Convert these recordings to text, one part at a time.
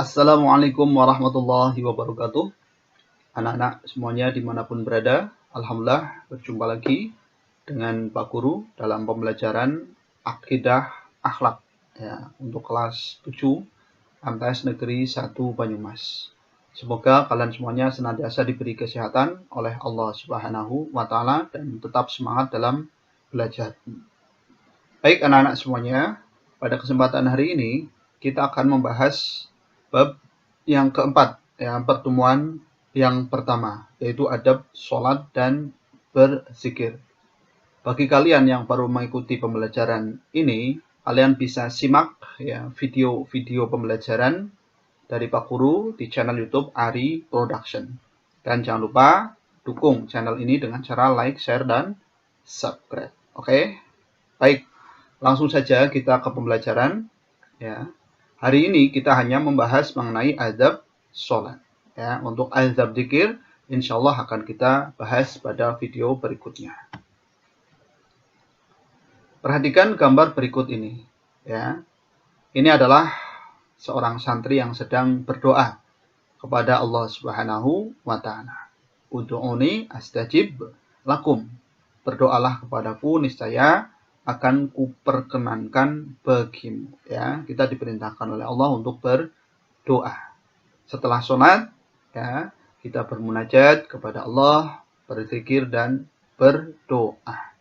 Assalamualaikum warahmatullahi wabarakatuh. Anak-anak semuanya dimanapun berada, alhamdulillah berjumpa lagi dengan Pak Guru dalam pembelajaran Akidah Akhlak ya, untuk kelas 7 MTS Negeri 1 Banyumas. Semoga kalian semuanya senantiasa diberi kesehatan oleh Allah Subhanahu wa Ta'ala dan tetap semangat dalam belajar. Baik anak-anak semuanya, pada kesempatan hari ini kita akan membahas bab yang keempat, ya, pertemuan yang pertama, yaitu adab sholat dan berzikir. Bagi kalian yang baru mengikuti pembelajaran ini, kalian bisa simak ya, video-video pembelajaran dari Pak Guru di channel YouTube Ari Production. Dan jangan lupa dukung channel ini dengan cara like, share, dan subscribe. Oke, baik. Langsung saja kita ke pembelajaran. Ya. Hari ini kita hanya membahas mengenai adab sholat. Ya, untuk adab zikir, insya Allah akan kita bahas pada video berikutnya. Perhatikan gambar berikut ini. Ya. Ini adalah seorang santri yang sedang berdoa kepada Allah Subhanahu wa Ta'ala. Ud'uni astajib lakum. Berdoalah kepadaku, niscaya akan kuperkenankan bagimu. Ya, kita diperintahkan oleh Allah untuk berdoa. Setelah sholat, ya, kita bermunajat kepada Allah, berzikir dan berdoa.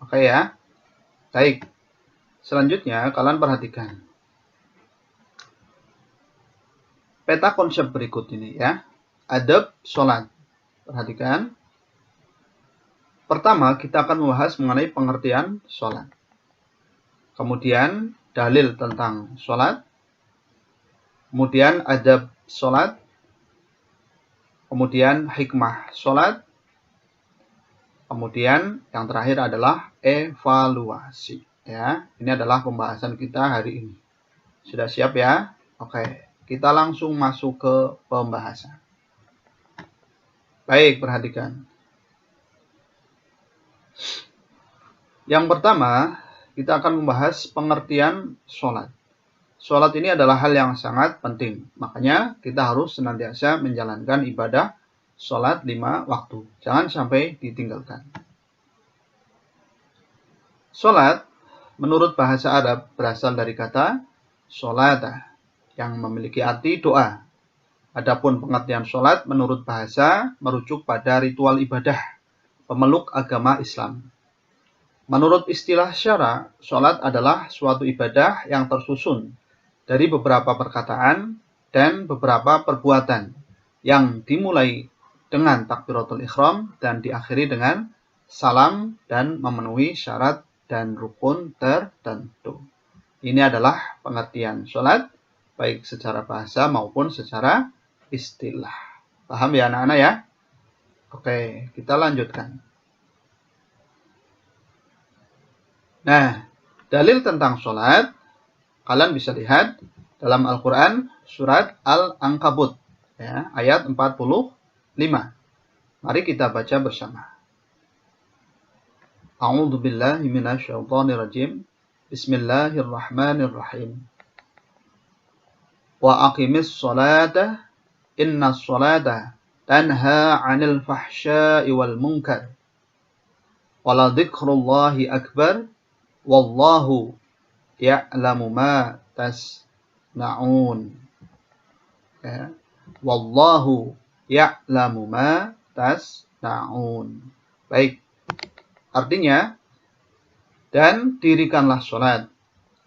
Oke ya. Baik. Selanjutnya kalian perhatikan peta konsep berikut ini ya. Adab sholat. Perhatikan. Pertama, kita akan membahas mengenai pengertian sholat. Kemudian, dalil tentang sholat. Kemudian, adab sholat. Kemudian, hikmah sholat. Kemudian, yang terakhir adalah evaluasi. Ya, ini adalah pembahasan kita hari ini. Sudah siap ya? Oke, kita langsung masuk ke pembahasan. Baik, perhatikan. Yang pertama, kita akan membahas pengertian sholat. Sholat ini adalah hal yang sangat penting. Makanya kita harus senantiasa menjalankan ibadah sholat 5 waktu. Jangan sampai ditinggalkan. Sholat, menurut bahasa Arab, berasal dari kata sholatah, yang memiliki arti doa. Adapun pengertian sholat menurut bahasa merujuk pada ritual ibadah pemeluk agama Islam. Menurut istilah syara, sholat adalah suatu ibadah yang tersusun dari beberapa perkataan dan beberapa perbuatan yang dimulai dengan takbiratul ihram dan diakhiri dengan salam dan memenuhi syarat dan rukun tertentu. Ini adalah pengertian sholat, baik secara bahasa maupun secara istilah. Paham ya anak-anak ya? Oke, kita lanjutkan. Nah, dalil tentang sholat, kalian bisa lihat dalam Al-Quran surat Al-Ankabut, ya, ayat 45. Mari kita baca bersama. A'udzu billahi minasyaitonir rajim. Bismillahirrahmanirrahim. Wa aqimis sholata innas sholata tanha 'anil fahsya'i wal munkar. Wala dzikrullahi akbar. Wallahu ya'lamu ma tasna'un. Ya. Wallahu ya'lamu ma tasna'un. Baik. Artinya, dan dirikanlah sholat.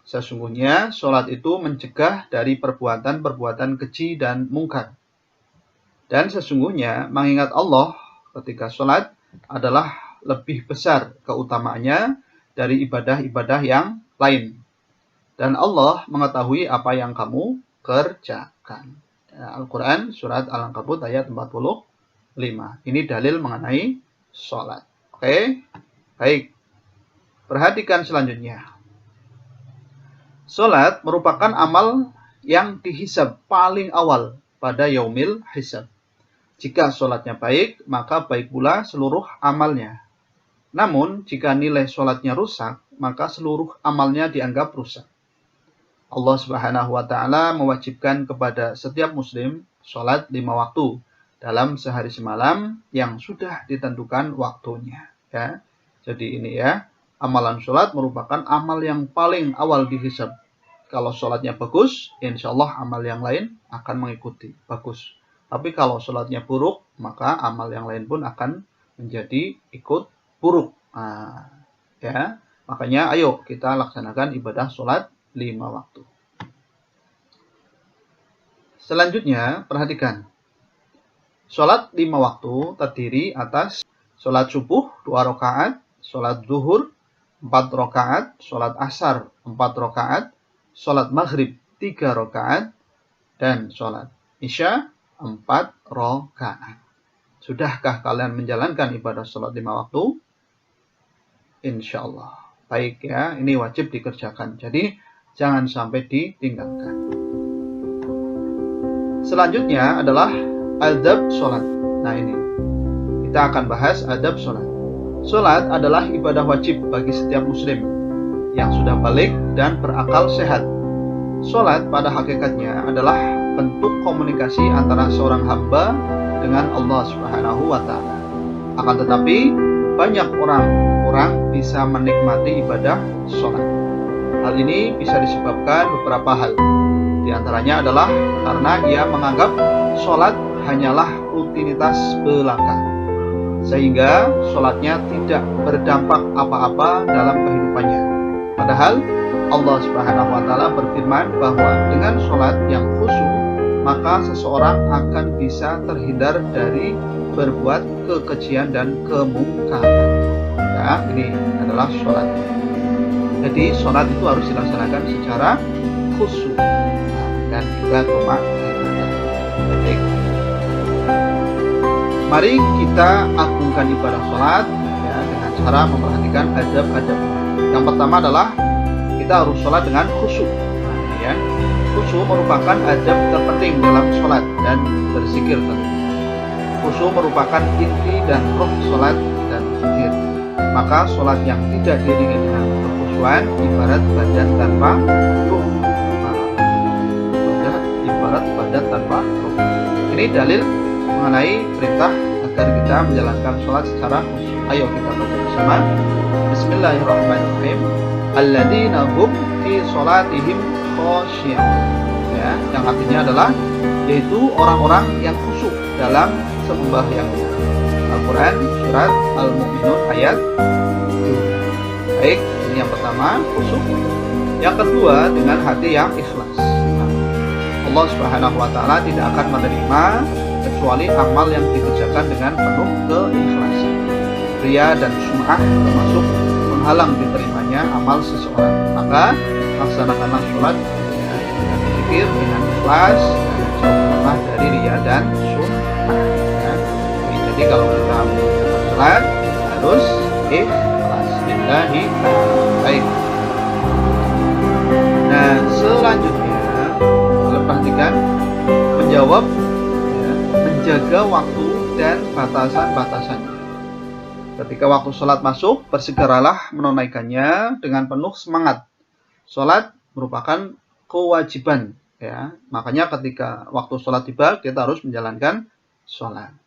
Sesungguhnya sholat itu mencegah dari perbuatan-perbuatan keji dan mungkar. Dan sesungguhnya mengingat Allah ketika sholat adalah lebih besar keutamaannya dari ibadah-ibadah yang lain. Dan Allah mengetahui apa yang kamu kerjakan. Al-Quran surat Al-Ankabut ayat 45. Ini dalil mengenai sholat. Oke, baik. Perhatikan selanjutnya. Sholat merupakan amal yang dihisab paling awal pada yaumil hisab. Jika sholatnya baik, maka baik pula seluruh amalnya. Namun, jika nilai sholatnya rusak, maka seluruh amalnya dianggap rusak. Allah Subhanahu wa taala mewajibkan kepada setiap muslim sholat 5 waktu dalam sehari semalam yang sudah ditentukan waktunya, ya. Jadi ini ya, amalan sholat merupakan amal yang paling awal dihisab. Kalau sholatnya bagus, insya Allah amal yang lain akan mengikuti bagus. Tapi kalau sholatnya buruk, maka amal yang lain pun akan menjadi ikut buruk. Nah, ya, makanya ayo kita laksanakan ibadah sholat 5 waktu. Selanjutnya, perhatikan. Sholat 5 waktu terdiri atas sholat subuh 2 rakaat, sholat zuhur 4 rakaat, sholat asar 4 rakaat, sholat maghrib 3 rakaat, dan sholat isya 4 rakaat. Sudahkah kalian menjalankan ibadah sholat 5 waktu? Insya Allah. Baik ya, ini wajib dikerjakan. Jadi, jangan sampai ditinggalkan. Selanjutnya adalah adab sholat. Nah ini, kita akan bahas adab sholat. Sholat adalah ibadah wajib bagi setiap muslim yang sudah balik dan berakal sehat. Sholat pada hakikatnya adalah bentuk komunikasi antara seorang hamba dengan Allah Subhanahu wa taala. Akan tetapi banyak orang bisa menikmati ibadah sholat. Hal ini bisa disebabkan beberapa hal. Di antaranya adalah karena ia menganggap sholat hanyalah rutinitas belaka, sehingga sholatnya tidak berdampak apa-apa dalam kehidupannya. Padahal Allah Subhanahu wa taala berfirman bahwa dengan sholat yang khusyuk, maka seseorang akan bisa terhindar dari berbuat kekejian dan kemungkaran. Ya, ini adalah sholat. Jadi sholat itu harus dilaksanakan secara khusyuk dan juga baik. Mari kita agungkan ibadah sholat ya, dengan cara memperhatikan adab-adab. Yang pertama adalah kita harus sholat dengan khusyuk. Nah, ini ya. Khusyuk merupakan adab terpenting dalam sholat dan berzikir. Khusyuk merupakan inti dan roh sholat dan zikir. Maka sholat yang tidak diiringi dengan kekhusyuan ibarat badan tanpa ruh. Ibarat badan tanpa ruh. Ini dalil mengenai perintah agar kita menjalankan sholat secara khusyuk. Ayo kita baca bersama. Bismillahirrahmanirrahim. Alladzina hum fi sholatihim khashi'un. Ya, yang artinya adalah yaitu orang-orang yang khusyuk dalam sembahyangnya. Al-Quran surat Al-Mu'minun ayat 2. Baik, ini yang pertama khusyuk. Yang kedua dengan hati yang ikhlas. Allah Subhanahu wa taala tidak akan menerima kecuali amal yang dikerjakan dengan penuh keikhlasan. Riya dan sum'ah termasuk menghalang diterimanya amal seseorang. Maka laksanakanlah sholat dengan zikir dengan ikhlas dan jauhlah dari riya dan sum'ah. Ya. Jadi kalau kita melakukan sholat harus ikhlas lillahi ta'ala. Baik. Nah selanjutnya kalau perhatikan menjawab ya, menjaga waktu dan batasan-batasannya. Ketika waktu sholat masuk, bersegeralah menunaikannya dengan penuh semangat. Sholat merupakan kewajiban, ya. Makanya ketika waktu sholat tiba, kita harus menjalankan sholat.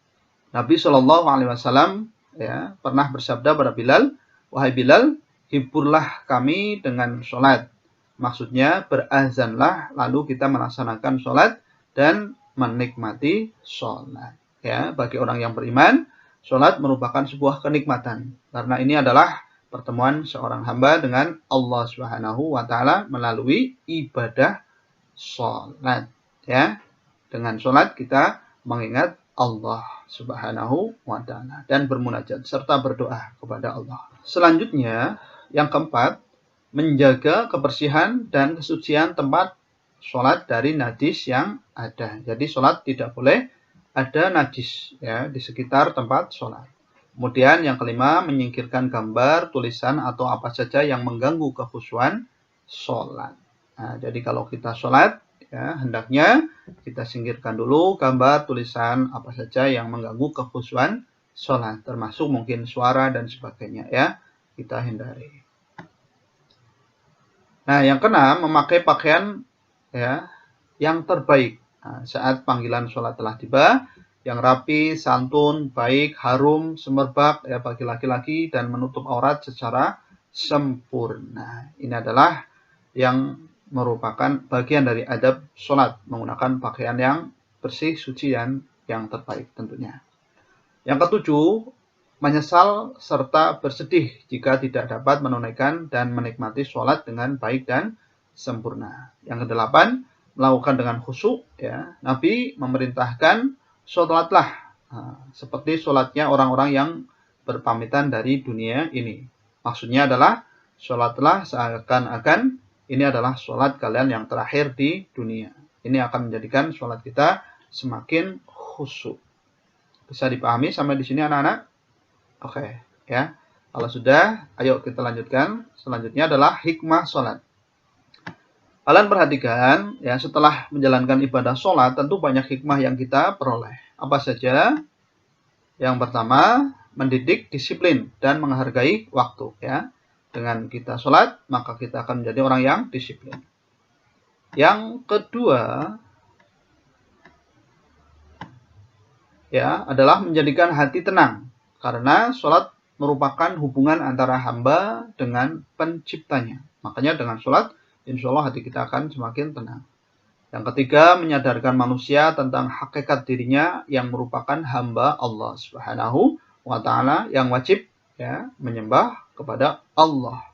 Nabi Shallallahu Alaihi Wasallam ya pernah bersabda pada Bilal, wahai Bilal, hiburlah kami dengan sholat. Maksudnya berazanlah, lalu kita melaksanakan sholat dan menikmati sholat. Ya, bagi orang yang beriman, sholat merupakan sebuah kenikmatan. Karena ini adalah pertemuan seorang hamba dengan Allah Subhanahu wa taala melalui ibadah sholat. Ya. Dengan sholat kita mengingat Allah Subhanahu wa taala dan bermunajat serta berdoa kepada Allah. Selanjutnya, yang keempat, menjaga kebersihan dan kesucian tempat sholat dari najis yang ada. Jadi sholat tidak boleh ada najis ya di sekitar tempat sholat. Kemudian yang kelima, menyingkirkan gambar, tulisan atau apa saja yang mengganggu kekhusyuan sholat. Nah, jadi kalau kita sholat ya hendaknya kita singkirkan dulu gambar, tulisan apa saja yang mengganggu kekhusyuan sholat, termasuk mungkin suara dan sebagainya ya, kita hindari. Nah, yang keenam, memakai pakaian ya yang terbaik. Nah, saat panggilan sholat telah tiba, yang rapi, santun, baik, harum, semerbak ya bagi laki-laki dan menutup aurat secara sempurna. Ini adalah yang merupakan bagian dari adab sholat, menggunakan pakaian yang bersih, suci, dan yang terbaik tentunya. Yang ketujuh, menyesal serta bersedih jika tidak dapat menunaikan dan menikmati sholat dengan baik dan sempurna. Yang kedelapan, melakukan dengan khusyuk. Ya. Nabi memerintahkan sholatlah seperti sholatnya orang-orang yang berpamitan dari dunia ini. Maksudnya adalah sholatlah seakan-akan ini adalah sholat kalian yang terakhir di dunia. Ini akan menjadikan sholat kita semakin khusyuk. Bisa dipahami sampai di sini anak-anak? Oke, ya. Kalau sudah, ayo kita lanjutkan. Selanjutnya adalah hikmah sholat. Kalian perhatikan, ya, setelah menjalankan ibadah sholat, tentu banyak hikmah yang kita peroleh. Apa saja? Yang pertama, mendidik disiplin dan menghargai waktu. Ya. Dengan kita sholat, maka kita akan menjadi orang yang disiplin. Yang kedua, ya, adalah menjadikan hati tenang. Karena sholat merupakan hubungan antara hamba dengan penciptanya. Makanya dengan sholat, insya Allah hati kita akan semakin tenang. Yang ketiga, menyadarkan manusia tentang hakikat dirinya yang merupakan hamba Allah Subhanahu wa Ta'ala yang wajib ya menyembah kepada Allah.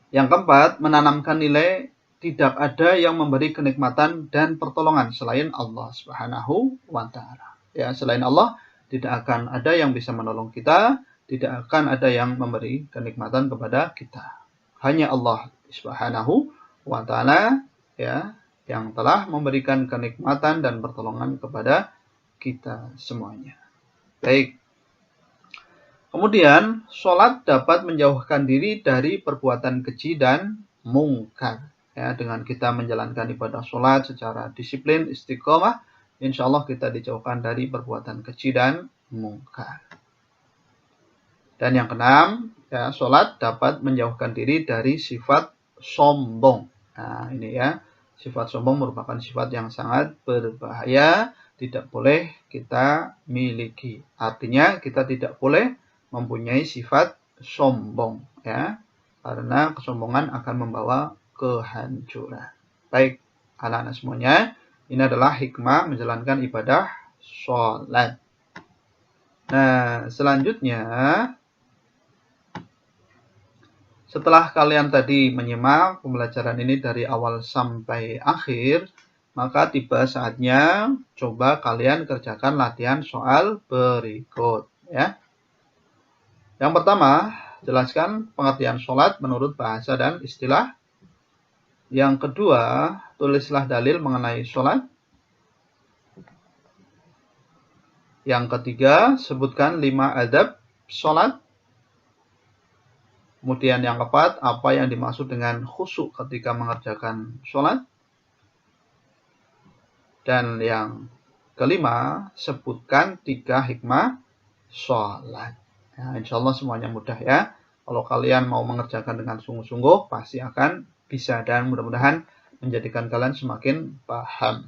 Yang keempat, menanamkan nilai tidak ada yang memberi kenikmatan dan pertolongan selain Allah Subhanahu wa Ta'ala. Ya, selain Allah tidak akan ada yang bisa menolong kita, tidak akan ada yang memberi kenikmatan kepada kita. Hanya Allah Subhanahu wa Ta'ala ya yang telah memberikan kenikmatan dan pertolongan kepada kita semuanya. Baik. Kemudian, sholat dapat menjauhkan diri dari perbuatan keji dan mungkar. Ya, dengan kita menjalankan ibadah sholat secara disiplin, istiqomah, insya Allah kita dijauhkan dari perbuatan keji dan mungkar. Dan yang keenam, ya, sholat dapat menjauhkan diri dari sifat sombong. Nah, ini ya, sifat sombong merupakan sifat yang sangat berbahaya, tidak boleh kita miliki. Artinya kita tidak boleh mempunyai sifat sombong, ya, karena kesombongan akan membawa kehancuran. Baik, anak-anak semuanya, ini adalah hikmah menjalankan ibadah sholat. Nah, selanjutnya, setelah kalian tadi menyimak pembelajaran ini dari awal sampai akhir, maka tiba saatnya coba kalian kerjakan latihan soal berikut. Ya. Yang pertama, jelaskan pengertian sholat menurut bahasa dan istilah. Yang kedua, tulislah dalil mengenai sholat. Yang ketiga, sebutkan 5 adab sholat. Kemudian yang keempat, apa yang dimaksud dengan khusyuk ketika mengerjakan sholat. Dan yang kelima, sebutkan 3 hikmah sholat. Ya, insya Allah semuanya mudah ya. Kalau kalian mau mengerjakan dengan sungguh-sungguh, pasti akan bisa dan mudah-mudahan menjadikan kalian semakin paham.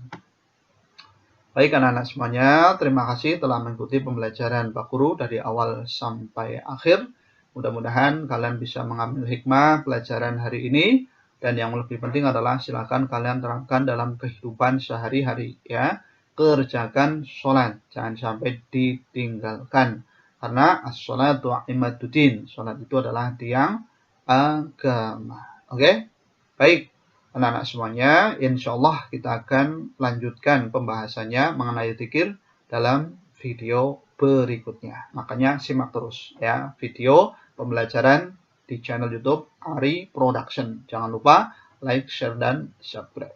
Baik anak-anak semuanya, terima kasih telah mengikuti pembelajaran Pak Guru dari awal sampai akhir. Mudah-mudahan kalian bisa mengambil hikmah pelajaran hari ini. Dan yang lebih penting adalah silakan kalian terapkan dalam kehidupan sehari-hari ya. Kerjakan sholat, jangan sampai ditinggalkan. Karena as-sholatu imaduddin, sholat itu adalah tiang agama. Oke? Baik, anak-anak semuanya, insya Allah kita akan lanjutkan pembahasannya mengenai zikir dalam video berikutnya. Makanya simak terus ya video pembelajaran di channel YouTube Ari Production. Jangan lupa like, share, dan subscribe.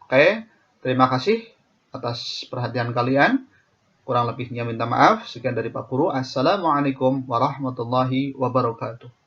Oke, terima kasih atas perhatian kalian. Kurang lebihnya minta maaf. Sekian dari Pak Guru. Assalamualaikum warahmatullahi wabarakatuh.